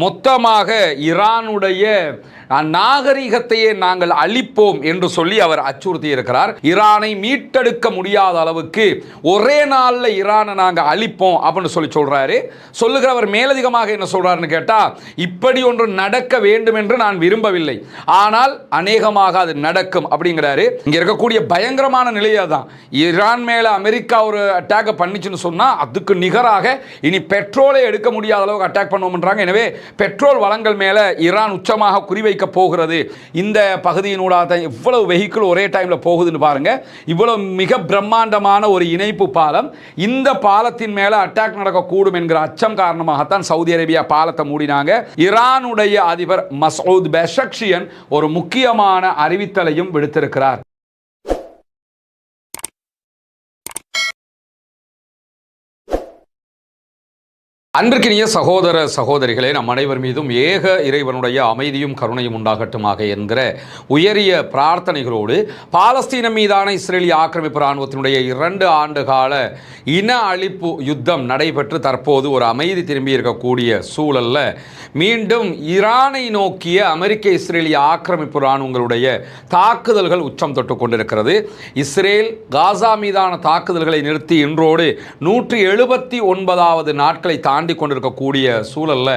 மொத்தமாக ஈரானுடைய நாகரிகத்தையே நாங்கள் அழிப்போம் என்று சொல்லி அவர் அச்சுறுத்தி இருக்கிறார். ஈரானை மீட்டெடுக்க முடியாத அளவுக்கு ஒரே நாளில் ஈரானை நாங்கள் அழிப்போம் அப்படின்னு சொல்லி சொல்றாரு. சொல்லுகிறவர் மேலதிகமாக என்ன சொல்றாருன்னு கேட்டா, இப்படி ஒன்று நடக்க வேண்டும் என்று நான் விரும்பவில்லை, ஆனால் அநேகமாக அது நடக்கும் அப்படிங்கிறாரு. இங்க இருக்கக்கூடிய பயங்கரமான நிலையா தான் ஈரான் மேல அமெரிக்கா ஒரு அட்டாக் பண்ணிச்சுன்னு சொன்னா அதுக்கு நிகராக இனி பெட்ரோலை எடுக்க முடியாத அளவுக்கு அட்டாக் பண்ணுவோம்ன்றாங்க. எனவே பெட்ரோல் வளங்கள் மேல ஈரான் உச்சமாக குறிவை போகிறது. இந்த பகுதியினூடாக இவ்வளவு வெஹிக்கிள் ஒரே டைம்ல போகுதுன்னு பாருங்க. இவ்வளவு மிக பிரம்மாண்டமான ஒரு இணைப்பு பாலம், இந்த பாலத்தின் மேல அட்டாக் நடக்கக்கூடும் என்கிற அச்சம் காரணமாகத்தான் சவுதி அரேபியா பாலத்தை மூடினாங்க. ஈரானுடைய அதிபர் மசூத் பெஷக்ஷியன் ஒரு முக்கியமான அறிவித்தலையும் விடுத்திருக்கிறார். அன்பிற்கினிய சகோதர சகோதரிகளே, நம் அனைவர் மீதும் ஏக இறைவனுடைய அமைதியும் கருணையும் உண்டாகட்டுமாக என்கிற உயரிய பிரார்த்தனைகளோடு பாலஸ்தீனம் மீதான இஸ்ரேலிய ஆக்கிரமிப்பு இராணுவத்தினுடைய 2 ஆண்டு கால இன அழிப்பு யுத்தம் நடைபெற்று தற்போது ஒரு அமைதி திரும்பி இருக்கக்கூடிய சூழல்ல மீண்டும் ஈரானை நோக்கிய அமெரிக்க இஸ்ரேலிய ஆக்கிரமிப்பு இராணுவங்களுடைய தாக்குதல்கள் உச்சம் தொட்டு கொண்டிருக்கிறது. இஸ்ரேல் காசா மீதான தாக்குதல்களை நிறுத்தி இன்றோடு 179வது நாட்களை தாண்டி கொண்டிருக்கக்கூடிய சூழல்ல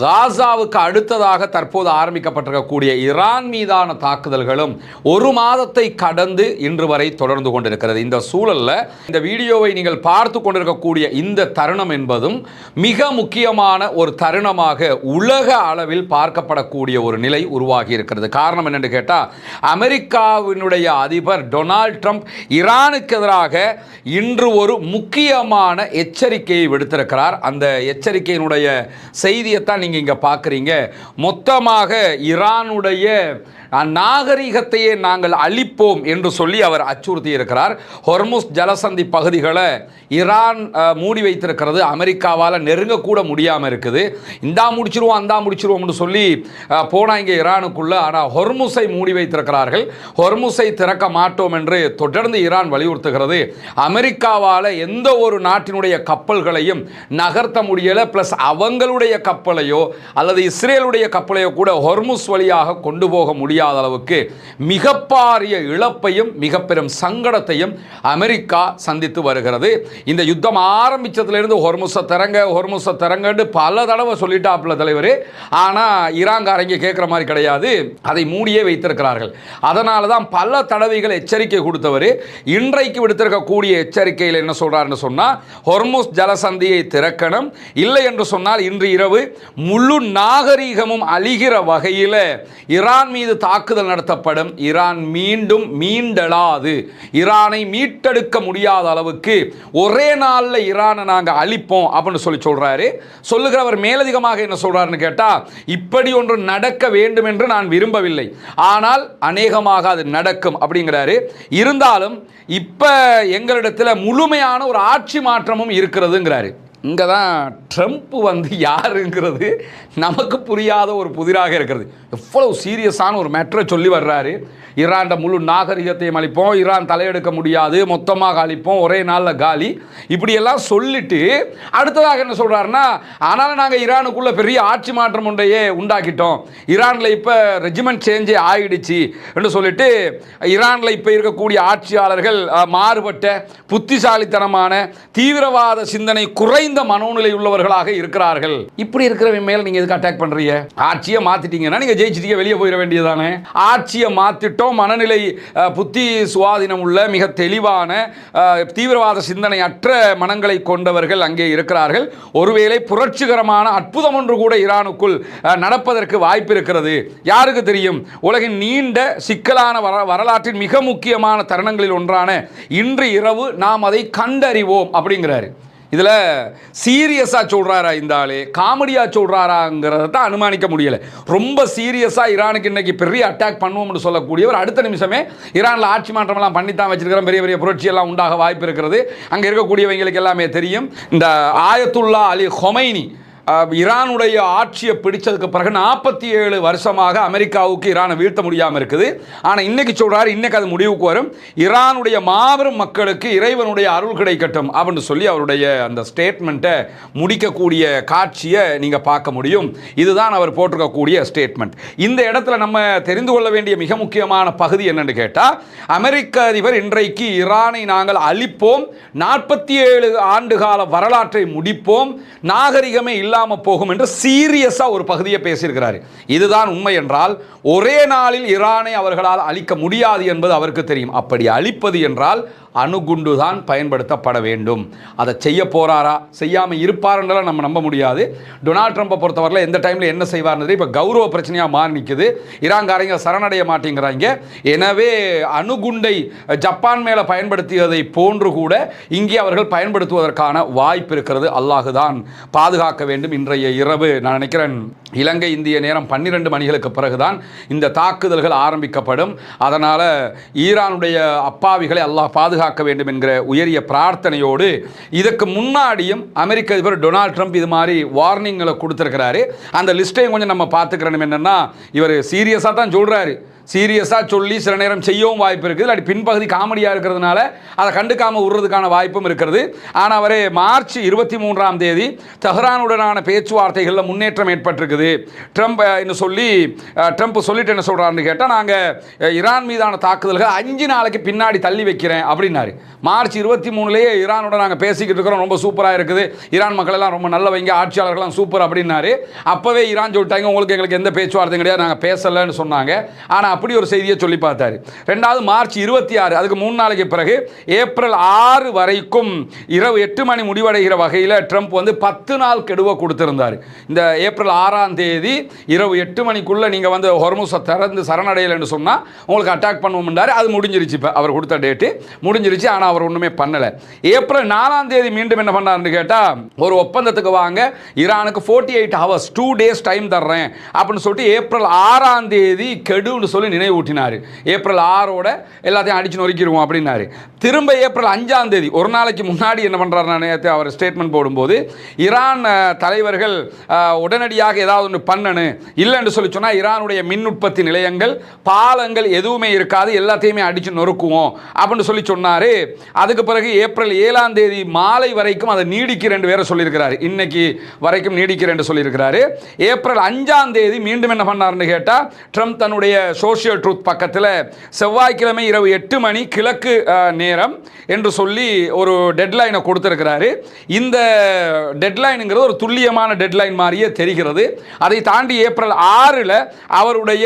காசாவுக்கு அடுத்ததாக தற்போது ஆரம்பிக்கப்பட்டிருக்கக்கூடிய ஈரான் மீதான தாக்குதல்களும் 1 மாதத்தை கடந்து இன்று வரை தொடர்ந்து கொண்டிருக்கிறது. இந்த சூழல்ல இந்த வீடியோவை நீங்கள் பார்த்து கொண்டிருக்கக்கூடிய இந்த தருணம் என்பதும் மிக முக்கியமான ஒரு தருணமாக உலக அளவில் பார்க்கப்படக்கூடிய ஒரு நிலை உருவாகி இருக்கிறது. காரணம் என்னென்று கேட்டால், அமெரிக்காவினுடைய அதிபர் டொனால்ட் ட்ரம்ப் ஈரானுக்கு எதிராக இன்று ஒரு முக்கியமான எச்சரிக்கையை விடுத்திருக்கிறார். அந்த எச்சரிக்கையினுடைய செய்தியைத்தான் நீங்க இங்க பார்க்குறீங்க. மொத்தமாக ஈரானுடைய நாகரிகத்தையே நாங்கள் அழிப்போம் என்று சொல்லி அவர் அச்சுறுத்தி இருக்கிறார். ஹொர்முஸ் ஜலசந்தி பகுதிகளை ஈரான் மூடி வைத்திருக்கிறது. அமெரிக்காவால் நெருங்கக்கூட முடியாமல் இருக்குது. இந்தா முடிச்சிருவோம் அந்தா முடிச்சிருவோம்னு சொல்லி போனால் இங்கே ஈரானுக்குள்ள, ஆனால் ஹொர்முஸை மூடி வைத்திருக்கிறார்கள். ஹொர்முஸை திறக்க மாட்டோம் என்று தொடர்ந்து ஈரான் வலியுறுத்துகிறது. அமெரிக்காவால் எந்த ஒரு நாட்டினுடைய கப்பல்களையும் நகர்த்த முடியலை. பிளஸ் அவங்களுடைய கப்பலையோ அல்லது இஸ்ரேலுடைய கப்பலையோ கூட ஹொர்முஸ் வழியாக கொண்டு போக முடியாது அளவுக்கு மிக பாரிய இழப்பையும் மிக பெரும் சங்கடத்தையும் அமெரிக்கா சந்தித்து வருகிறது. இந்த யுத்தம் ஆரம்பிச்சதிலிருந்து ஹொர்முஸை திறங்கன்னு பல தடவை சொல்லிட்டாப்ல தலைவர். ஆனா ஈரான்காரங்க கேட்கிற மாதிரி கிடையாது, அதை மூடியே வைத்திருக்கிறார்கள். அதனால தான் பல தடவைகள் எச்சரிக்கை கொடுத்தவர் இன்றைக்கு விடுத்திருக்கக்கூடிய எச்சரிக்கையில் என்ன சொல்றாருன்னு சொன்னா, ஹொர்முஸ் ஜலசந்தியை திறக்கணும், இல்லை என்று சொன்னால் இன்று இரவு முழு நாகரீகமும் அழிகிற வகையில் ஈரான் மீது தாக்குதல் நடத்தப்படும். ஈரான் மீண்டும் மீண்டெழாது. ஈரானை மீட்டெடுக்க முடியாத அளவுக்கு ஒரே நாளில் ஈரானை நாங்கள் அழிப்போம் அப்படின்னு சொல்லி சொல்றாரு. சொல்லுகிறவர் மேலதிகமாக என்ன சொல்றாருன்னு கேட்டா, இப்படி ஒன்று நடக்க வேண்டும் என்று நான் விரும்பவில்லை, ஆனால் அநேகமாக அது நடக்கும் அப்படிங்கிறாரு. இருந்தாலும் இப்ப எங்களிடத்தில் முழுமையான ஒரு ஆட்சி மாற்றமும் இருக்கிறதுங்கிறாரு. இங்கே தான் ட்ரம்ப் யாருங்கிறது நமக்கு புரியாத ஒரு புதிராக இருக்கிறது. எவ்வளவு சீரியஸான ஒரு மேட்டரை சொல்லி வர்றாரு. ஈரான் முழு நாகரிகத்தையும் அழிப்போம், ஈரான் தலையெடுக்க முடியாது, மொத்தமாக அழிப்போம், ஒரே நாளில் காலி, இப்படியெல்லாம் சொல்லிட்டு அடுத்ததாக என்ன சொல்கிறாருன்னா, ஆனாலும் நாங்கள் ஈரானுக்குள்ளே பெரிய ஆட்சி மாற்றம் ஒன்றையே உண்டாக்கிட்டோம், ஈரானில் இப்போ ரெஜிமெண்ட் சேஞ்சே ஆகிடுச்சு என்று சொல்லிட்டு ஈரானில் இப்போ இருக்கக்கூடிய ஆட்சியாளர்கள் மாறுபட்ட புத்திசாலித்தனமான தீவிரவாத சிந்தனை குறைந்த மனோநிலை உள்ளவர்களாக இருக்கிறார்கள். இப்படி இருக்கிறவங்க மேல நீங்க எதுக்கு அட்டாக் பண்றீங்க? ஆட்சியை மாத்திட்டீங்கன்னா நீங்க ஜெயிச்சிட்டீங்க, வெளியே போயிட வேண்டியதானே. ஆட்சியை மாத்திட்டோம், மனநிலை புத்தி சுவாதீனம் உள்ள மிக தெளிவான தீவிரவாத சிந்தனை அற்ற மனங்களை கொண்டவர்கள் அங்கே இருக்கிறார்கள். ஒருவேளை புரட்சிகரமான அற்புதம் ஒன்று கூட ஈரானுக்குள் நடப்பதற்கு வாய்ப்பு இருக்கிறது. யாருக்கு தெரியும்? உலகின் நீண்ட சிக்கலான வரலாற்றின் மிக முக்கியமான தருணங்களில் ஒன்றான இன்று இரவு நாம் அதை கண்டறிவோம் அப்படிங்கிறாரு. இதில் சீரியஸாக சொல்கிறாரா இந்த ஆளு, காமெடியாக சொல்கிறாராங்கிறத தான் அனுமானிக்க முடியலை. ரொம்ப சீரியஸாக ஈரானுக்கு இன்றைக்கி பெரிய அட்டாக் பண்ணுவோம்னு சொல்லக்கூடியவர் அடுத்த நிமிஷமே ஈரானில் ஆட்சி மாற்றமெல்லாம் பண்ணித்தான் வச்சிருக்கிறோம், பெரிய பெரிய புரட்சியெல்லாம் உண்டாக வாய்ப்பு இருக்கிறது. அங்கே இருக்கக்கூடியவங்களுக்கு எல்லாமே தெரியும். இந்த ஆயத்துல்லா அலி ஹொமைனி ஈரானுடைய ஆட்சியை பிடிச்சதுக்கு பிறகு 47 வருஷமாக அமெரிக்காவுக்கு ஈரானை வீழ்த்த முடியாமல் இருக்குது. ஆனால் இன்னைக்கு சொல்றாரு, இன்னைக்கு அது முடிவுக்கு வரும், ஈரானுடைய மாபெரும் மக்களுக்கு இறைவனுடைய அருள் கிடைக்கட்டும் அப்படின்னு சொல்லி அவருடைய அந்த ஸ்டேட்மெண்ட்டை முடிக்கக்கூடிய காட்சியை நீங்க பார்க்க முடியும். இதுதான் அவர் போட்டிருக்கக்கூடிய ஸ்டேட்மெண்ட். இந்த இடத்துல நம்ம தெரிந்து கொள்ள வேண்டிய மிக முக்கியமான பகுதி என்னன்னு கேட்டா, அமெரிக்க அதிபர் இன்றைக்கு ஈரானை நாங்கள் அழிப்போம், 47 ஆண்டுகால வரலாற்றை முடிப்போம், நாகரிகமே இல்லாம போகும் என்று சீரியஸா ஒரு பகுதியை பேசியிருக்கிறார். இதுதான் உண்மை என்றால் ஒரே நாளில் ஈரானை அவர்களால் அழிக்க முடியாது என்பது அவருக்கு தெரியும். அப்படி அழிப்பது என்றால் அணுகுண்டு தான் பயன்படுத்தப்பட வேண்டும். அதை செய்ய போறாரா செய்யாமல் இருப்பாருன்றலாம் நம்ம நம்ப முடியாது. டொனால்ட் ட்ரம்பை பொறுத்தவரையில் எந்த டைமில் என்ன செய்வார்ன்றது இப்போ கௌரவ பிரச்சனையாக மாறி நிற்குது. ஈரான்காரங்க சரணடைய மாட்டேங்கிறாங்க. எனவே அணுகுண்டை ஜப்பான் மேலே பயன்படுத்தியதை போன்று கூட இங்கே அவர்கள் பயன்படுத்துவதற்கான வாய்ப்பு இருக்கிறது. அல்லாஹ் தான் பாதுகாக்க வேண்டும். இன்றைய இரவு நான் நினைக்கிறேன் இலங்கை இந்திய நேரம் 12 மணிகளுக்கு பிறகுதான் இந்த தாக்குதல்கள் ஆரம்பிக்கப்படும். அதனால் ஈரானுடைய அப்பாவிகளை அல்லாஹ் பாதுகாக்க வேண்டும் என்கிற உயரிய பிரார்த்தனையோடு, இதற்கு முன்னாடியும் அமெரிக்க அதிபர் டொனால்ட் ட்ரம்ப் இது மாதிரி வார்னிங்களை கொடுத்திருக்கிறாரு. அந்த லிஸ்ட்டையும் கொஞ்சம் நம்ம பார்த்துக்கிறோம். என்னன்னா, இவர் சீரியஸாக தான் சொல்றாரு, சீரியஸாக சொல்லி சில நேரம் செய்யவும் வாய்ப்பு இருக்குது. இல்லாட்டி பின்பகுதி காமெடியாக இருக்கிறதுனால அதை கண்டுக்காமல் விடுறதுக்கான வாய்ப்பும் இருக்கிறது. ஆனால் அவரே மார்ச் 23ஆம் தேதி தெஹ்ரானுடனான பேச்சுவார்த்தைகளில் முன்னேற்றம் ஏற்பட்டிருக்குது ட்ரம்ப் சொல்லி ட்ரம்ப் சொல்லிட்டு என்ன சொல்கிறாருன்னு கேட்டால், நாங்கள் ஈரான் மீதான தாக்குதல்கள் 5 நாளைக்கு பின்னாடி தள்ளி வைக்கிறேன் அப்படின்னாரு. மார்ச் 23லேயே ஈரானோட நாங்கள் பேசிக்கிட்டு இருக்கிறோம், ரொம்ப சூப்பராக இருக்குது, ஈரான் மக்கள் எல்லாம் ரொம்ப நல்லவங்க, ஆட்சியாளர்கள்லாம் சூப்பர் அப்படின்னாரு. அப்போவே ஈரான் சொல்லிட்டாங்க, உங்களுக்கு எங்களுக்கு எந்த பேச்சுவார்த்தையும் கிடையாது, நாங்கள் பேசலைன்னு சொன்னாங்க. ஆனால் அப்படி ஒரு செய்தியை சொல்லி பார்த்தாரு. ரெண்டாவது மார்ச் 26, அதுக்கு 3 நாளைக்கு பிறகு ஏப்ரல் 6 வரைக்கும் இரவு 8 மணி முடிவடைகிற வகையில் ட்ரம்ப் 10 நாள் கெடுவை கொடுத்திருந்தார். இந்த ஏப்ரல் 6ஆம் தேதி இரவு 8 மணிக்குள்ள நீங்க ஹொர்முஸை திறந்து சரணடையலைன்னு சொன்னா உங்களுக்கு அட்டாக் பண்ணுவோம்ன்றாரு. அது முடிஞ்சிருச்சு. இப்போ அவர் கொடுத்த டேட்டு முடிஞ்சிருச்சு. ஆனால் அவர் ஒண்ணுமே பண்ணல. ஏப்ரல் 4ஆம் தேதி மீண்டும் என்ன பண்ணாருன்னு கேட்டா, ஒரு ஒப்பந்தத்துக்கு வாங்க, ஈரானுக்கு 48 ஹவர்ஸ் 2 டேஸ் டைம் தர்றேன் அப்படின்னு சொல்லிட்டு ஏப்ரல் 6ஆம் தேதி கெடுன்னு சொல்லி நினைவூட்டினார். ஏப்ரல் 6ஓட எல்லாத்தையும் அடிச்சு நொறுக்கிடுவோம் அப்படின்னாரு. திரும்ப ஏப்ரல் 5ஆம் தேதி ஒரு நாளைக்கு முன்னாடி என்ன பண்றாரு, அவர் ஸ்டேட்மெண்ட் போடும்போது, ஈரான் தலைவர்கள் உடனடியாக ஏதாவது ஒன்று பண்ணணும், இல்லைன்னு சொல்லி சொன்னா ஈரானுடைய மின் உற்பத்தி நிலையங்கள், பாலங்கள் எதுவுமே இருக்காது, எல்லாத்தையுமே அடிச்சு நொறுக்குவோம் அப்படின்னு சொல்லி சொன்னாரு. அதுக்கு பிறகு ஏப்ரல் 7ஆம் தேதி மாலை வரைக்கும் அதை நீடிக்கிறேன் வேற சொல்லியிருக்கிறாரு. இன்னைக்கு வரைக்கும் நீடிக்கிறேன் சொல்லியிருக்கிறாரு. ஏப்ரல் 5ஆம் தேதி மீண்டும் என்ன பண்ணாருன்னு கேட்டா, ட்ரம்ப் தன்னுடைய சோஷியல் ட்ரூத் பக்கத்தில் செவ்வாய்க்கிழமை இரவு 8 மணி கிழக்கு நேரம் என்று சொல்லி ஒரு டெட்லைனை கொடுத்திருக்கிறாரு. இந்த டெட்லைனுங்கிறது ஒரு துல்லியமான டெட்லைன் மாதிரியே தெரிகிறது. அதை தாண்டி ஏப்ரல் 6ல் அவருடைய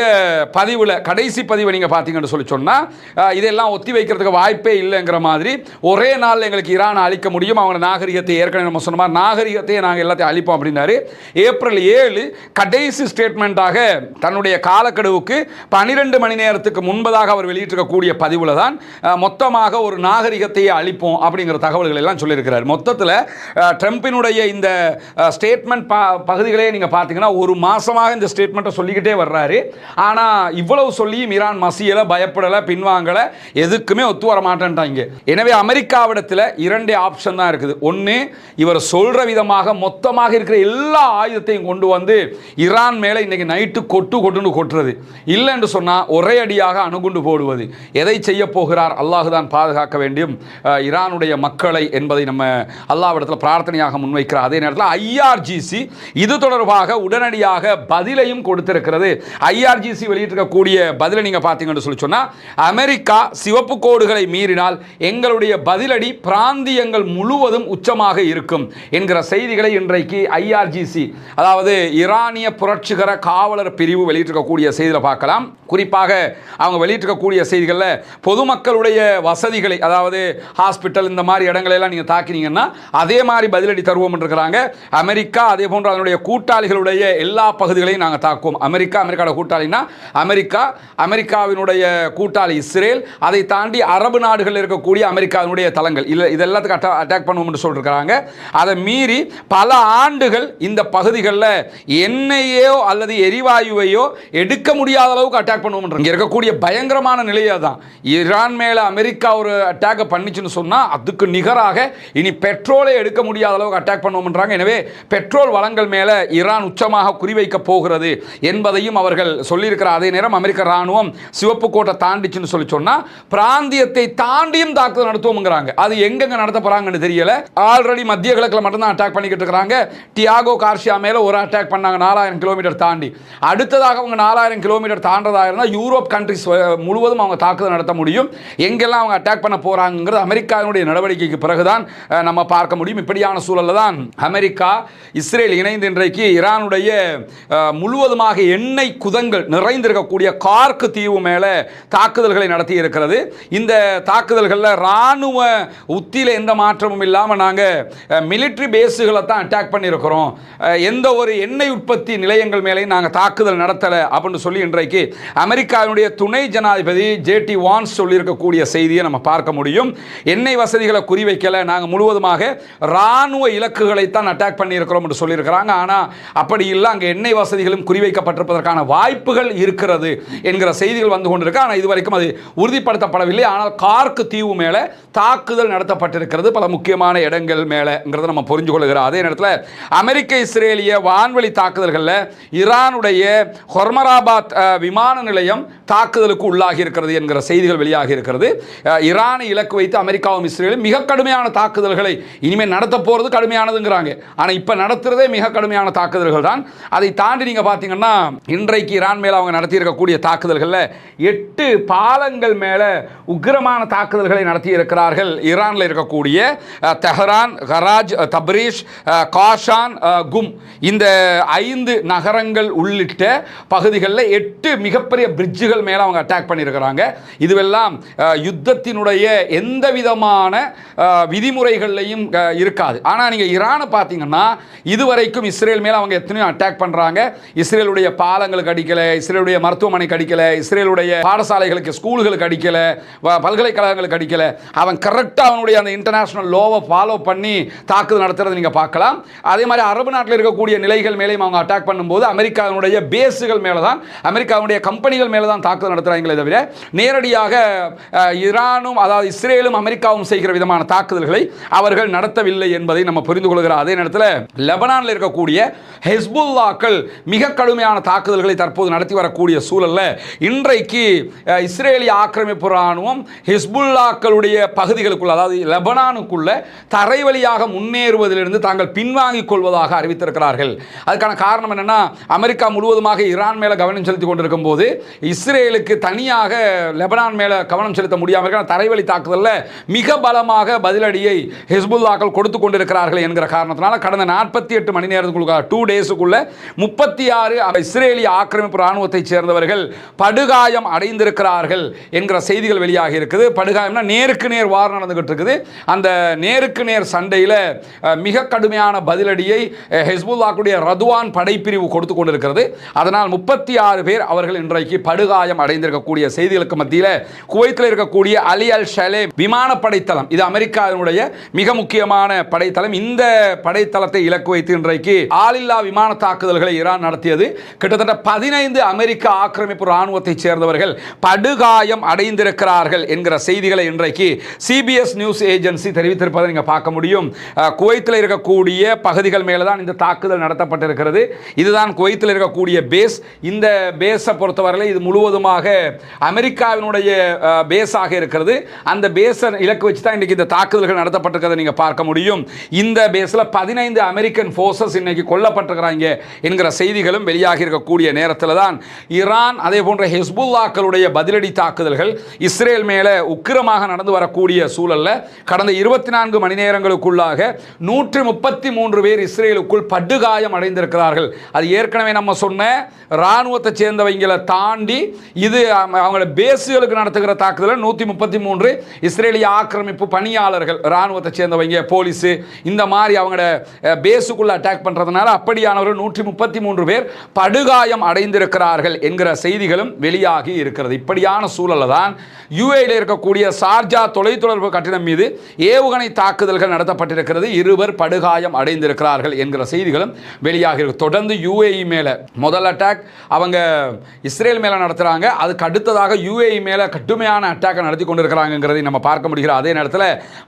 பதிவில், கடைசி பதிவை நீங்கள் பார்த்தீங்கன்னு சொல்லி சொன்னால், இதெல்லாம் ஒத்தி வைக்கிறதுக்கு வாய்ப்பே இல்லைங்கிற மாதிரி, ஒரே நாளில் எங்களுக்கு ஈரானை அழிக்க முடியும், அவங்க நாகரிகத்தை ஏற்கனவே நம்ம சொன்ன மாதிரி நாகரிகத்தையே நாங்கள் எல்லாத்தையும் அழிப்போம் அப்படின்னாரு. ஏப்ரல் 7 கடைசி ஸ்டேட்மெண்ட்டாக தன்னுடைய காலக்கெடுவுக்கு 12 மணி நேரத்துக்கு முன்பதாக அவர் வெளியிட்டிருக்கக்கூடிய பதிவில் தான் மொத்தமாக ஒரு நாகரிகத்தையே அளிப்போம் அப்படிங்கிற தகவல்கள் எல்லாம் சொல்லியிருக்கிறார். மொத்தத்தில் ட்ரம்பினுடைய இந்த ஸ்டேட்மெண்ட் பகுதிகளே நீங்கள் பார்த்தீங்கன்னா ஒரு மாசமாக இந்த ஸ்டேட்மெண்ட்டை சொல்லிக்கிட்டே வர்றாரு. ஆனால் இவ்வளவு சொல்லியும் ஈரான் மசியலை, பயப்படலை, பின்வாங்கலை, எதுக்குமே ஒத்து வர மாட்டேன்ட்டாங்க. எனவே அமெரிக்காவிடத்தில் 2 ஆப்ஷன் தான் இருக்குது. ஒன்று, இவர் சொல்ற விதமாக மொத்தமாக இருக்கிற எல்லா ஆயுதத்தையும் கொண்டு வந்து ஈரான் மேலே இன்னைக்கு நைட்டு கொட்டுன்னு கொட்டுறது, இல்லை என்று சொன்னால் ஒரே அடியாக அணுகுண்டு போடுவது. எதை செய்ய போகிறார் அல்லாஹ் தான் பாதுகாக்க வேண்டும் ஈரானுடைய மக்களை என்பதை நம்ம அல்லாஹ்விடத்தில் பிரார்த்தனையாக முன்வைக்கிறார். அதே நேரத்தில் ஐஆர்ஜிசி இது தொடர்பாக உடனடியாக பதிலையும் கொடுத்திருக்கிறது. ஐஆர்ஜிசி வெளியிட்டிருக்கக்கூடிய பதிலை நீங்க பார்த்தீங்கன்னு சொல்லி சொன்னா, அமெரிக்கா சிவப்பு கோடுகளை மீறினால் எங்களுடைய பதிலடி பிராந்தியங்கள் முழுவதும் உச்சமாக இருக்கும் என்கிற செய்திகளை இன்றைக்கு ஐஆர்ஜிசி, அதாவது ஈரானிய புரட்சிகர காவலர் பிரிவு வெளியிட்டிருக்கக்கூடிய செய்தியில் பார்க்கலாம். குறிப்பாக அவங்க வெளியிட்டிருக்கக்கூடிய செய்திகளில் பொதுமக்களுடைய வசதிகளை, அதாவது ஹாஸ்பிட்டல் இந்த மாதிரி இடங்களெல்லாம் நீங்கள் தாக்கினீங்கன்னா அதே மாதிரி பதிலடி தருவோம் இருக்கிறாங்க. அமெரிக்கா அதே போன்று அதனுடைய கூட்டாளிகளுடைய எல்லா பகுதிகளையும் நாங்கள் தாக்குவோம். அமெரிக்காவோட கூட்டாளினா அமெரிக்காவினுடைய கூட்டாளி இஸ்ரேல், அதை தாண்டி அரபு நாடுகளில் இருக்கக்கூடிய அமெரிக்காவினுடைய தளங்கள், இல்லை இது எல்லாத்துக்கும் அட்டாக் பண்ணுவோம் என்று சொல்லியிருக்கிறாங்க. அதை மீறி பல ஆண்டுகள் இந்த பகுதிகளில் எண்ணெயோ அல்லது எரிவாயுவையோ எடுக்க முடியாத அளவுக்கு அட்டாக் பண்ணுவோம். இங்கே இருக்கக்கூடிய பயங்கரமான நிலையை தான் ஈரான் மேலே அமெரிக்கா ஒரு அட்டாக்கை பண்ணிச்சுன்னு சொன்னால் அதுக்கு நிகராக இனி பெட்ரோலை எடுக்க முடியாத அளவுக்கு அட்டாக் பண்ணுவோம்ன்றாங்க. எனவே பெட்ரோல் வளங்கள் மேலே ஈரான் உச்சமாக குறிவைக்க போகிறது என்பதையும் அவர்கள் சொல்லியிருக்கிறார். அதே நேரம் அமெரிக்க ராணுவம் சிவப்பு கோட்டை தாண்டிச்சுன்னு சொல்லி சொன்னால் பிராந்தியத்தை தாண்டியும் தாக்குதல் நடத்துவோம்ங்கிறாங்க. அது எங்கெங்க நடத்த போறாங்கன்னு தெரியல. ஆல்ரெடி மத்திய கிழக்கில் மட்டும்தான் அட்டாக் பண்ணிக்கிட்டு இருக்கிறாங்க. டியாகோ கார்சியா மேலே ஒரு அட்டாக் பண்ணாங்க 4000 கிலோமீட்டர் தாண்டி. அடுத்ததாக அவங்க 4000 கிலோமீட்டர் தாண்டதாக இருந்தால் யூரோப் கண்ட்ரிஸ் முழுவதும் அவங்க தாக்குதல் நடத்த முடியும். எங்கெல்லாம் அவங்க அட்டாக் பண்ண போறாங்கிறது அமெரிக்காவினுடைய நடவடிக்கைக்கு பிறகுதான் நம்ம பார்க்க முடியும். இப்படியான சூழலில் தான் அமெரிக்கா இஸ்ரேல் இணைந்து இன்றைக்கு ஈரானுடைய முழுவதுமாக எண்ணெய் குதங்கள் நிறைந்திருக்கக்கூடிய கார்க் தீவு மேலே தாக்குதல்களை நடத்தி இருக்கிறது. இந்த தாக்குதல்களில் ராணுவ உத்தியில் எந்த மாற்றமும் இல்லாமல் நாங்கள் மிலிட்ரி பேஸுகளை தான் அட்டாக் பண்ணியிருக்கிறோம், எந்த ஒரு எண்ணெய் உற்பத்தி நிலையங்கள் மேலேயும் நாங்கள் தாக்குதல் நடத்தலை அப்படின்னு சொல்லி இன்றைக்கு அமெரிக்காவினுடைய துணை ஜனாதிபதி ஜேடி வான்ஸ் சொல்லியிருக்கக்கூடிய செய்தியை நம்ம பார்க்க முடியும். எண்ணெய் வசதிகளை குறிவைக்கலை, நாங்கள் முழுவதுமாக ராணுவ இலக்குகளை தான் அட்டாக் பண்ணியிருக்கிறோம் என்று சொல்லியிருக்கிறாங்க. ஆனால் அப்படி இல்லை, அங்கே எண்ணெய் வசதிகளும் குறிவைக்கப்பட்டிருப்பதற்கான வாய்ப்புகள் இருக்கிறது என்கிற செய்திகள் வந்து கொண்டிருக்கு. ஆனால் இதுவரைக்கும் அது உறுதிப்படுத்தப்படவில்லை. ஆனால் கார்க் தீவு மேலே தாக்குதல் நடத்தப்பட்டிருக்கிறது பல முக்கியமான இடங்கள் மேலேங்கிறத நம்ம புரிஞ்சு கொள்கிறோம். அதே நேரத்தில் அமெரிக்க இஸ்ரேலிய வான்வெளி தாக்குதல்களில் ஈரானுடைய ஹொர்மராபாத் விமான நிலையம் தாக்குதலுக்கு உள்ளாகி இருக்கிறது என்கிற செய்திகள் வெளியாகி இருக்கிறது. ஈரானை இலக்கு வைத்து அமெரிக்காவும் இஸ்ரேலும் மிக கடுமையான தாக்குதல்களை இனிமேல் நடத்த போகிறது கடுமையானதுங்கிறாங்க. ஆனால் இப்போ நடத்துறதே மிக கடுமையான தாக்குதல்கள் தான். அதை தாண்டி நீங்கள் பார்த்தீங்கன்னா இன்றைக்கு ஈரான் மேலே அவங்க நடத்தியிருக்கக்கூடிய தாக்குதல்களில் 8 பாலங்கள் மேலே உக்கிரமான தாக்குதல்களை நடத்தி இருக்கிறார்கள். ஈரானில் இருக்கக்கூடிய தெஹரான், கராஜ், தப்ரீஷ், காஷான், கும் இந்த 5 நகரங்கள் உள்ளிட்ட பகுதிகளில் 8 மிகப்பெரிய பிரிட்ஜுகள் மேலே அவங்க அட்டாக் பண்ணியிருக்கிறாங்க. இதுவெல்லாம் யுத்தத்தினுடைய எந்த விதமான விதிமுறைகள்லையும் இருக்காது. ஆனால் நீங்கள் ஈரானை பார்த்தீங்கன்னா இதுவரைக்கும் இஸ்ரேல் மேலே அவங்க எத்தனையோ அட்டாக் பண்ணுறாங்க. இஸ்ரேலுடைய பாலங்களுக்கு அடிக்கலை, இஸ்ரேலுடைய மருத்துவமனைக்கு அடிக்கலை, இஸ்ரேலுடைய பாடசாலைகளுக்கு ஸ்கூல்களுக்கு அடிக்கலை, பல்கலைக்கழகங்களுக்கு அடிக்கலை. அவன் கரெக்டாக அவனுடைய அந்த இன்டர்நேஷனல் லோவை ஃபாலோ பண்ணி தாக்குதல் நடத்துறது நீங்கள் பார்க்கலாம். அதே மாதிரி அரபு நாட்டில் இருக்கக்கூடிய நிலைகள் மேலேயும் அவங்க அட்டாக் பண்ணும்போது அமெரிக்காவுடைய பேஸுகள் மேலே தான், அமெரிக்காவுடைய கம்பெனிகள் மேலே தான் தாக்குதல் நடத்துகிறாங்களே தவிர நேரடியாக ஈரானும் அதாவது இஸ்ரேலும் அமெரிக்காவும் செய்கிற விதமான தாக்குதல்களை அவர்கள் நடத்தவில்லை என்பதை நம்ம புரிந்து கொள்கிறோம். அதே நேரத்தில் லெபனானில் இருக்கக்கூடிய ஹெஸ்புல்லாக்கள் மிக கடுமையான தாக்குதல்களை தற்போது நடத்தி வரக்கூடிய சூழலில் இன்றைக்கு இஸ்ரேலிய ஆக்கிரமிப்பு ராணுவம் ஹெஸ்புல்லாக்களுடைய பகுதிகளுக்குள்ள அதாவது லெபனானுக்குள்ள தரை வழியாக முன்னேறுவதிலிருந்து தாங்கள் பின்வாங்கிக் கொள்வதாக அறிவித்திருக்கிறார்கள். அதுக்கான காரணம் என்னன்னா, அமெரிக்கா முழுவதுமாக ஈரான் மேலே கவனம் செலுத்திக் கொண்டிருக்கும் போது இஸ்ரேலுக்கு தனியாக லெபனான் மேலே கவனம் செலுத்த முடியாமல் தரைவழி தாக்குதலில் மிக பலமாக பதிலடியை ஹெஸ்புல்லாக்கள் கொடுத்து கொண்டிருக்கிறார்கள் என்கிற காரணத்தினால கடந்த 48 மணி நேரத்துக்குள்ள 2 டேஸுக்குள்ள 36 இஸ்ரேலிய ஆக்கிரமிப்பு ராணுவத்தைச் சேர்ந்தவர்கள் படுகாயம் அடைந்திருக்கிறார்கள் என்கிற செய்திகள் வெளியாகி இருக்குது. படுகாயம்னா நேருக்கு நேர் வார் நடந்துகிட்டு இருக்குது. அந்த நேருக்கு நேர் சண்டையில் மிக கடுமையான பதிலடியை ஹெஸ்புல்லாக்குடைய ரதுவான் படைப்பிரிவு கொடுத்து கொண்டிருக்கிறது. அதனால் 36 பேர் அவர்கள் இன்றைக்கு படுகாயம் அடைந்திருக்கக்கூடிய செய்திகளுக்கு மத்தியில் குவைத்தில் இருக்கக்கூடிய அலி அல் ஷலேம் விமானப்படை தளம், இது அமெரிக்காவினுடைய மிக முக்கியமான படைத்தளம். இந்த படைத்தளத்தை இலக்கு வைத்து இன்றைக்கு ஆளில்லா விமான தாக்குதல்களை ஈரான் நடத்தியது. கிட்டத்தட்ட 15 அமெரிக்க ஆக்கிரமிப்பு ராணுவத்தைச் சேர்ந்தவர்கள் படுகாயம் அடைந்திருக்கிறார்கள் என்கிற செய்திகளை இன்றைக்கு சிபிஎஸ் நியூஸ் ஏஜென்சி தெரிவித்திருப்பதை நீங்கள் பார்க்க முடியும். குவைத்தில் இருக்கக்கூடிய பகுதிகள் மேலே தான் இந்த தாக்குதல் நடத்தப்பட்டிருக்கிறது. இதுதான் குவைத்தில் இருக்கக்கூடிய பேஸ். இந்த பேஸை பொறுத்தவரையில் இது முழுவதுமாக அமெரிக்காவினுடைய பேஸாக இருக்கிறது. அந்த பேஸை இலக்கு வச்சு தான் இன்றைக்கி இந்த தாக்குதல்கள் நடத்தப்பட்டிருக்கிறத நீங்கள் பார்க்க முடியும். இந்த பேஸில் 15 அமெரிக்கன் ஃபோர்ஸஸ் இன்னைக்கு கொல்லப்பட்டிருக்கிறாங்க என்கிற செய்திகளும் வெளியாகி இருக்கக்கூடிய நேரத்தில் தான் ஈரான் அதே போன்ற ஹெஸ்புல்லாக்களுடைய பதிலடி தாக்குதல்கள் இஸ்ரேல் மேலே உக்கிரமாக நடந்து வரக்கூடிய சூழலில் கடந்த 24 மணி நேரங்களுக்குள்ளாக 133 பேர் இஸ்ரேலுக்குள் படுகாயம் அடைந்திருக்கிறார்கள். அது ஏற்கனவே நம்ம சொன்ன இராணுவத்தை சேர்ந்தவங்களை தாண்டி இது அவங்கள பேஸுகளுக்கு நடத்துகிற தாக்குதல் 133 இஸ்ரேலிய ஆக்கிரமிப்பு பணியாளர்கள் இராணுவத்தை சேர்ந்தவங்க போலீஸு இந்த மாதிரி அவங்களோட பேஸுக்குள்ள அட்டாக் பண்ணுறதுனால அப்படியானவர்கள் 133 பேர் படுகாயம் அடைந்திருக்கிறார்கள் என்கிற செய்திகளும் வெளியாகி இருக்கிறது. இப்படியான சூழலில் தான் யுஏயில் இருக்கக்கூடிய சார்ஜா தொலைத்தொடர்பு கட்டிடம் மீது ஏவுகணை தாக்குதல்கள் நடத்தப்பட்டிருக்கிறது. 2 படுகாயம் அடைந்திருக்கிறார்கள் என்கிற செய்திகளும் வெளியாகிறது. தொடர்ந்து யுஏஇ மேலே முதல் அட்டாக் அவங்க இஸ்ரேல் இஸ்ரேல் மேலே நடத்துகிறாங்க. அதுக்கு அடுத்ததாக UAE மேலே கடுமையான அட்டாக்கை நடத்தி கொண்டிருக்கிறாங்கிறதை நம்ம பார்க்க முடிகிறோம். அதே நேரத்தில்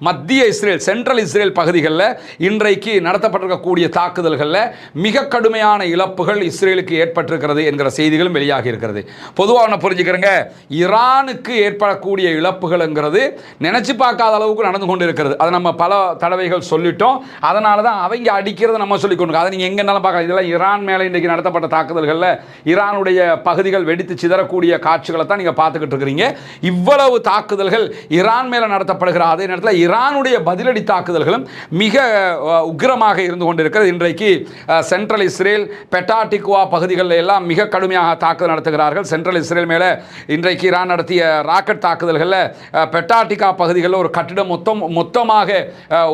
மத்திய இஸ்ரேல், சென்ட்ரல் இஸ்ரேல் பகுதிகளில் இன்றைக்கு நடத்தப்பட்டிருக்கக்கூடிய தாக்குதல்களில் மிக கடுமையான இழப்புகள் இஸ்ரேலுக்கு ஏற்பட்டிருக்கிறது என்கிற செய்திகளும் வெளியாகி இருக்கிறது. பொதுவாக ஒன்று புரிஞ்சுக்கிறேங்க, ஈரானுக்கு ஏற்படக்கூடிய இழப்புகள்ங்கிறது நினைச்சு பார்க்காத அளவுக்கு நடந்து கொண்டு இருக்கிறது. அதை நம்ம பல தடவைகள் சொல்லிட்டோம். அதனால தான் அவங்க அடிக்கிறத நம்ம சொல்லிக் கொண்டு, அதை நீங்கள் எங்கன்னாலும் பார்க்கலாம். இதெல்லாம் ஈரான் மேலே இன்றைக்கு நடத்தப்பட்ட தாக்குதல்களில் ஈரானுடைய பகுதிகள் வெடித்து சிதறக்கூடிய காட்சிகளை தான் நீங்கள் பார்த்துக்கிட்டு இருக்கிறீங்க. இவ்வளவு தாக்குதல்கள் ஈரான் மேலே நடத்தப்படுகிற அதே நேரத்தில் ஈரானுடைய பதிலடி தாக்குதல்களும் மிக உக்கிரமாக இருந்து கொண்டிருக்கிறது. இன்றைக்கு சென்ட்ரல் இஸ்ரேல் பெட்டாடிக்வா பகுதிகளில் எல்லாம் மிக கடுமையாக தாக்குதல் நடத்துகிறார்கள். சென்ட்ரல் இஸ்ரேல் மேலே இன்றைக்கு ஈரான் நடத்திய ராக்கெட் தாக்குதல்களில் பெட்டாடிகா பகுதிகளில் ஒரு கட்டிடம் மொத்தமாக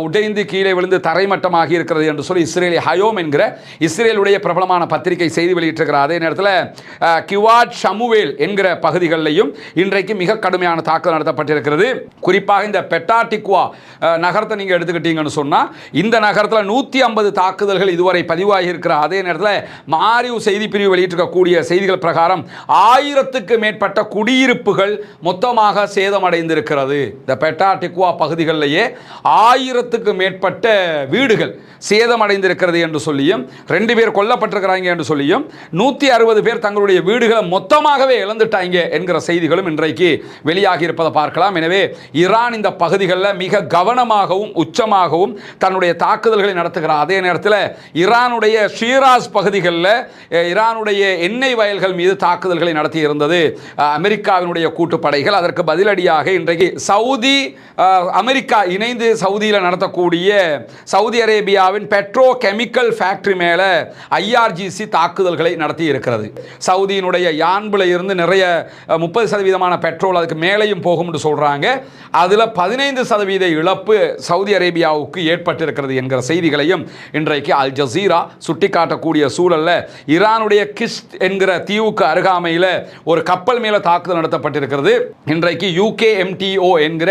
உடைந்து கீழே விழுந்து தரைமட்டமாகி இருக்கிறது என்று சொல்லி இஸ்ரேலி ஹயோம் என்கிற இஸ்ரேலுடைய பிரபலமான பத்திரிகை செய்தி வெளியிட்டிருக்கிறார். அதே நேரத்தில் கிவாட் ஷமுவேல் என்கிற பகுதிகளிலையும் இன்றைக்கு மிக கடுமையான தாக்குதல் நடத்தப்பட்டிருக்கிறது. குறிப்பாக இந்த பெட்டாடிக்வா நகரத்தை நீங்கள் எடுத்துக்கிட்டீங்கன்னு சொன்னால் இந்த நகரத்தில் 150 தாக்குதல்கள் இதுவரை பதிவாகி இருக்கிற அதே நேரத்தில் மாரியூ செய்தி பிரிவு வெளியிட்டிருக்கக்கூடிய செய்திகள் பிரகாரம் 1000க்கு மேற்பட்ட குடியிருப்புகள் மொத்தமாக சேதமடைந்திருக்கிறது. இந்த பெட்டாடிக்வா பகுதிகளிலேயே 1000க்கு மேற்பட்ட வீடுகள் சேதமடைந்திருக்கிறது என்று சொல்லியும் 2 பேர் கொல்லப்பட்டிருக்கிறாங்க என்று சொல்லியும் 160 பேர் தங்களுடைய வீடுகளை மொத்தமாகவே இழந்துட்டாங்க என்கிற செய்திகளும் இன்றைக்கு வெளியாகி இருப்பதை பார்க்கலாம். எனவே ஈரான் இந்த பகுதிகளில் மிக கவனமாகவும் உச்சமாகவும் தன்னுடைய தாக்குதல்களை நடத்துகிறார். அதே நேரத்தில் ஈரானுடைய ஷீராஸ் பகுதிகளில் ஈரானுடைய எண்ணெய் வயல்கள் மீது தாக்குதல்களை நடத்தி இருந்தது அமெரிக்காவினுடைய கூட்டுப்படைகள். அதற்கு பதிலடியாக இன்றைக்கு சவுதி அமெரிக்கா இணைந்து சவுதியில் நடத்தக்கூடிய சவுதி அரேபியாவின் பெட்ரோ கெமிக்கல் ஃபேக்டரி மேலே IRGC தாக்குதல்களை நடத்தி இருக்கிறது. சவுதியினுடைய யான்புல இருந்து நிறைய 30% பெட்ரோல் அதுக்கு மேலேயும் போகும் என்று சொல்றாங்க. அதில் 15% இழப்பு சவுதி அரேபியாவுக்கு ஏற்பட்டிருக்கிறது என்கிற செய்திகளையும் இன்றைக்கு அல் ஜசீரா சுட்டிக்காட்டக்கூடிய சூழல்ல ஈரானுடைய கிஸ்ட் என்கிற தீவுக்கு அருகாமையில் ஒரு கப்பல் மேலே தாக்குதல் நடத்தப்பட்டிருக்கிறது. இன்றைக்கு UKMTO என்கிற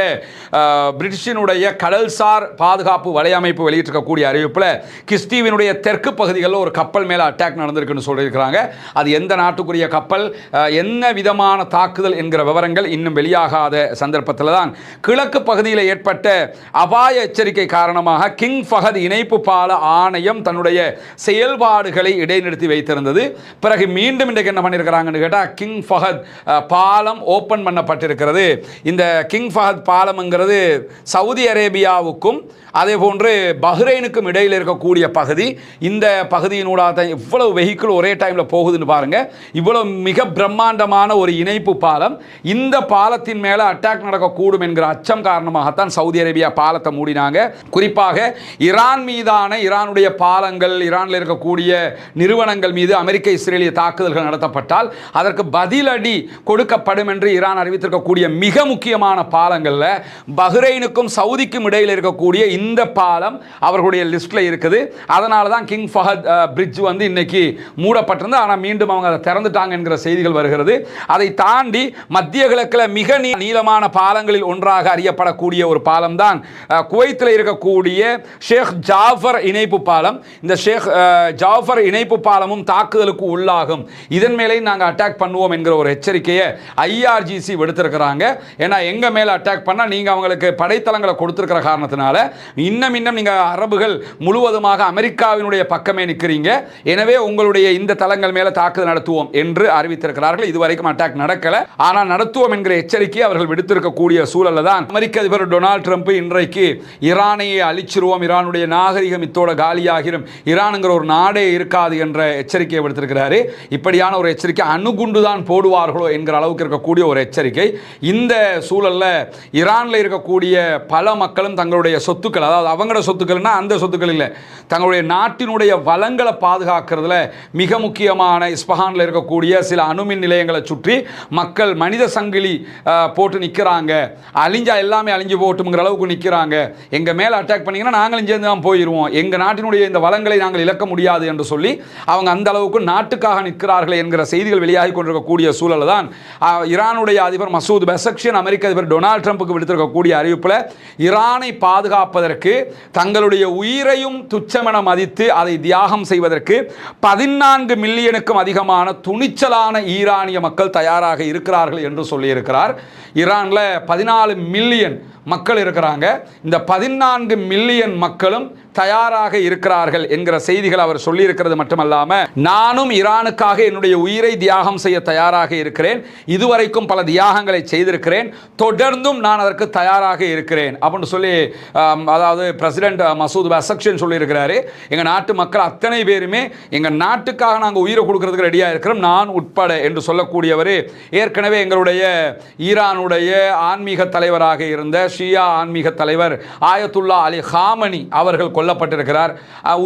பிரிட்டிஷினுடைய கடல்சார் பாதுகாப்பு வலையமைப்பு வெளியிட்டிருக்கக்கூடிய அறிவிப்பில் கிஸ்தீவினுடைய தெற்கு பகுதிகளில் ஒரு கப்பல் மேலே அட்டாக் நடந்திருக்குன்னு சொல்லியிருக்கிறாங்க. அது எந்த நாட்டுக்குரிய கப்பல், என்ன விதமான தாக்குதல் என்கிற விவரங்கள் இன்னும் வெளியாகாத சந்தர்ப்பத்தில் தான் கிழக்கு பகுதியில் ஏற்பட்ட அபாய எச்சரிக்கை காரணமாக கிங் ஃபஹத் இணைப்பு பால ஆணையம் தன்னுடைய செயல்பாடுகளை இடைநிறுத்தி வைத்திருந்தது. பிறகு மீண்டும் இன்றைக்கு என்ன பண்ணியிருக்கிறாங்கன்னு கேட்டால் கிங் ஃபஹத் பாலம் ஓப்பன் பண்ணப்பட்டிருக்கிறது. இந்த கிங் ஃபஹத் பாலம்ங்கிறது சவுதி அரேபியாவுக்கும் அதே போன்று பஹ்ரைனுக்கும் இடையில் இருக்கக்கூடிய பகுதி. இந்த பகுதியினூடாக இவ்வளவு வெஹிக்கிள் ஒரே டைமில் போகுதுன்னு பாருங்க. இவ்வளவு மிக பிரம்மாண்டமான ஒரு இணைப்பு பாலம். இந்த பாலத்தின் மேலே அட்டாக் நடக்கக்கூடும் என்கிற அச்சம் காரணமாகத்தான் சவுதி அரேபியா பாலத்தை மூடினாங்க. குறிப்பாக ஈரான் மீதான ஈரானுடைய பாலங்கள், ஈரானில் இருக்கக்கூடிய நிறுவனங்கள் மீது அமெரிக்க இஸ்ரேலிய தாக்குதல்கள் நடத்தப்பட்டால் அதற்கு பதிலடி கொடுக்கப்படும் என்று ஈரான் அறிவித்திருக்கக்கூடிய மிக முக்கியமான பாலங்களில் பஹ்ரைனுக்கும் சவுதிக்கும் இடையில் இருக்கக்கூடிய இந்த பாலம் அவர்களுடைய லிஸ்ட்ல இருக்குது. அதனால தான் கிங் ஃபஹத் பிரிட்ஜ் வந்து இன்னைக்கு மூடப்பட்டிருந்தது. ஆனால் மீண்டும் அவங்க அதை திறந்துட்டாங்க என்கிற செய்திகள் வருகிறது. அதை தாண்டி மத்திய கிழக்கில் மிக நீளமான பாலங்களில் ஒன்றாக அறியப்படக்கூடிய ஒரு பாலம் தான் குவைத்தில் இருக்கக்கூடிய ஷேக் ஜாஃபர் இணைப்பு பாலம். இந்த ஷேக் ஜாஃபர் இணைப்பு பாலமும் தாக்குதலுக்கு உள்ளாகும். இதன் மேலே நாங்கள் அட்டாக் பண்ணுவோம் என்கிற ஒரு எச்சரிக்கையை IRGC விடுத்திருக்கிறாங்க. ஏன்னா எங்க மேல அட்டாக் பண்ணா நீங்க அவங்களுக்கு படைத்தளங்களை கொடுத்திருக்கிற காரணத்தினால இன்னும் நீங்க அரபுகள் முழுவதுமாக அமெரிக்காவினுடைய பக்கமே நிற்கிறீங்க. எனவே உங்களுடைய இந்த தளங்கள் மேல தாக்குதல் நடத்துவோம் என்று அறிவித்திருக்கிறார்கள். இதுவரைக்கும் அட்டாக் நடக்கல, ஆனால் நடத்துவோம் என்கிற எச்சரிக்கை அவர்கள் விடுத்திருக்கக்கூடிய சூழல்ல தான் அமெரிக்க அதிபர் டொனால்ட் ட்ரம்ப் இன்றைக்கு ஈரானையே அழிச்சிருவோம், ஈரானுடைய நாகரிகம் இத்தோட காலியாகிரும், ஈரானுங்கிற ஒரு நாடே இருக்காது என்ற எச்சரிக்கையை விடுத்திருக்கிறாரு. இப்படியான ஒரு எச்சரிக்கை அணுகுண்டு தான் போடுவார்களோ என்கிற அளவுக்கு இருக்கக்கூடிய ஒரு எச்சரிக்கை. இந்த சூழல்ல ஈரானில் இருக்கக்கூடிய பல மக்களும் தங்களுடைய சொத்துக்கள், அதாவது அவங்களோட சொத்துக்கள்னா அந்த சொத்துக்கள் இல்லை, தங்களுடைய நாட்டினுடைய வளங்களை பாதுகாக்கிறதுல மிக முக்கியமான இஸ்பஹானில் இருக்கக்கூடிய சில அணுமின் நிலையங்களை சுற்றி மக்கள் மனித சங்கிலி போட்டு நிற்கிறாங்க. அழிஞ்சா எல்லாமே அழிஞ்சு போட்டுங்கிற அளவுக்கு நிற்கிறாங்க. எங்கள் மேலே அட்டாக் பண்ணிங்கன்னா நாங்களும் சேர்ந்து தான் போயிடுவோம், எங்கள் நாட்டினுடைய இந்த வளங்களை நாங்கள் இழக்க முடியாது என்று சொல்லி அவங்க அந்த அளவுக்கு நாட்டுக்காக நிற்கிறார்கள் என்கிற செய்திகள் வெளியாகி கொண்டிருக்கக்கூடிய சூழல் தான் ஈரானுடைய அதிபர் மசூத் பெசக்ஷியன் அமெரிக்க அதிபர் டொனால்ட் ட்ரம்புக்கு விடுத்திருக்கக்கூடிய அறிவிப்பில் ஈரானை பாதுகாப்பதற்கு தங்களுடைய உயிரையும் துச்சமென மதித்து அதை தியாகம் செய்வதற்கு 14 மில்லியனுக்கும் அதிகமான துணிச்சலான பெரும்பாலான ஈரானிய மக்கள் தயாராக இருக்கிறார்கள் என்று சொல்லியிருக்கிறார். ஈரானில் 14 மில்லியன் மக்கள் இருக்கிறாங்க. இந்த 14 மில்லியன் மக்களும் தயாராக இருக்கிறார்கள் என்கிற செய்திகள் அவர் சொல்லியிருக்கிறது மட்டுமல்லாமல், நானும் ஈரானுக்காக என்னுடைய உயிரை தியாகம் செய்ய தயாராக இருக்கிறேன், இதுவரைக்கும் பல தியாகங்களை செய்திருக்கிறேன், தொடர்ந்தும் நான் அதற்கு தயாராக இருக்கிறேன் அப்படின்னு சொல்லி அதாவது பிரசிடென்ட் மசூத் பெசக்ஷியன் சொல்லியிருக்கிறாரு. எங்கள் நாட்டு மக்கள் அத்தனை பேருமே எங்கள் நாட்டுக்காக நாங்கள் உயிரை கொடுக்கறதுக்கு ரெடியாக இருக்கிறோம், நான் உட்பட என்று சொல்லக்கூடியவர் ஏற்கனவே எங்களுடைய ஈரானுடைய ஆன்மீக தலைவராக இருந்த ஷியா ஆன்மீக தலைவர் ஆயத்துல்லா அலி ஹாமனி அவர்கள் கொல்லப்பட்டிருக்கிறார்.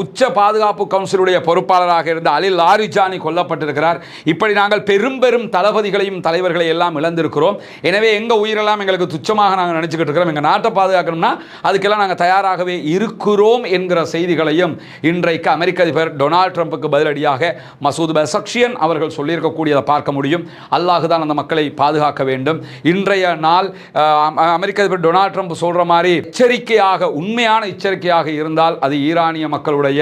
உச்ச பாதுகாப்பு கவுன்சிலுடைய பொறுப்பாளராக இருந்த அலி லாரிஜானி கொல்லப்பட்டிருக்கிறார். இப்படி நாங்கள் பெரும் பெரும் தளபதிகளையும் தலைவர்களை எல்லாம் இழந்திருக்கிறோம். எனவே எங்கள் உயிரெல்லாம் எங்களுக்கு துச்சமாக நாங்கள் நினச்சிக்கிட்டு இருக்கிறோம். எங்கள் நாட்டை பாதுகாக்கணும்னா அதுக்கெல்லாம் நாங்கள் தயாராகவே இருக்கிறோம் என்கிற செய்திகளையும் இன்றைக்கு அமெரிக்க அதிபர் டொனால்ட் ட்ரம்புக்கு பதிலடியாக மசூத் பெசக்ஷியன் அவர்கள் சொல்லியிருக்கக்கூடியதை பார்க்க முடியும். அல்லாஹ் தான் அந்த மக்களை பாதுகாக்க வேண்டும். இன்றைய நாள் அமெரிக்க அதிபர் டொனால்ட் ட்ரம்ப் சொல்ற மாதிரி எச்சரிக்கையாக, உண்மையான எச்சரிக்கையாக இருந்தால் அது ஈரானிய மக்களுடைய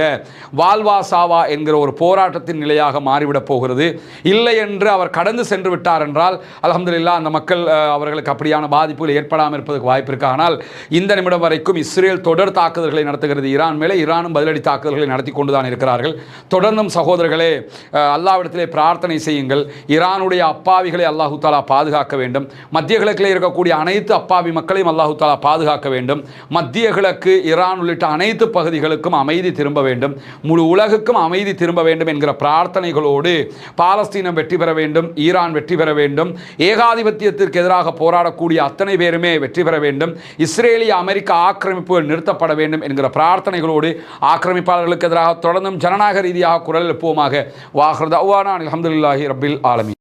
வாழ்வா சாவா என்கிற ஒரு போராட்டத்தின் நிலையாக மாறிவிடப் போகிறது. இல்லை என்று அவர் கடந்து சென்று விட்டார் என்றால் அல்ஹம்துலில்லாஹ் அந்த மக்கள் அவர்களுக்கு அப்படியான பாதிப்புகள் ஏற்படாமல் இருப்பதற்கு வாய்ப்பு இருக்கு. ஆனால் இந்த நிமிடம் வரைக்கும் இஸ்ரேல் தொடர் தாக்குதல்களை நடத்துகிறது ஈரான் மேலே. ஈரானும் பதிலடி தாக்குதல்களை நடத்தி கொண்டுதான் இருக்கிறார்கள். தொடர்ந்தும் சகோதரர்களே, அல்லாஹ்விடத்திலே பிரார்த்தனை செய்யுங்கள். ஈரானுடைய அப்பாவிகளை அல்லாஹு தஆலா பாதுகாக்க வேண்டும். மத்திய கிழக்கில் இருக்கக்கூடிய அனைத்து அப்பாவி மக்களையும் அல்லாஹு தஆலா பாதுகாக்க வேண்டும். மத்திய கிழக்கு, ஈரான் உள்ளிட்ட அனைத்து பகுதிகளுக்கும் அமைதி திரும்ப வேண்டும், முழு உலகுக்கும் அமைதி திரும்ப வேண்டும் என்கிற பிரார்த்தனைகளோடு பாலஸ்தீனம் வெற்றி பெற வேண்டும், ஈரான் வெற்றி பெற வேண்டும், ஏகாதிபத்தியத்திற்கு எதிராக போராடக்கூடிய அத்தனை பேருமே வெற்றி பெற வேண்டும், இஸ்ரேலிய அமெரிக்க ஆக்கிரமிப்புகள் நிறுத்தப்பட வேண்டும் என்கிற பிரார்த்தனைகளோடு ஆக்கிரமிப்பாளர்களுக்கு எதிராக தொடர்ந்தும் ஜனநாயக ரீதியாக குரல் எழுப்புவோமாக. வாஹிர் தஅவானா அல்ஹம்துலில்லாஹி ரப்பில் ஆலமீன்.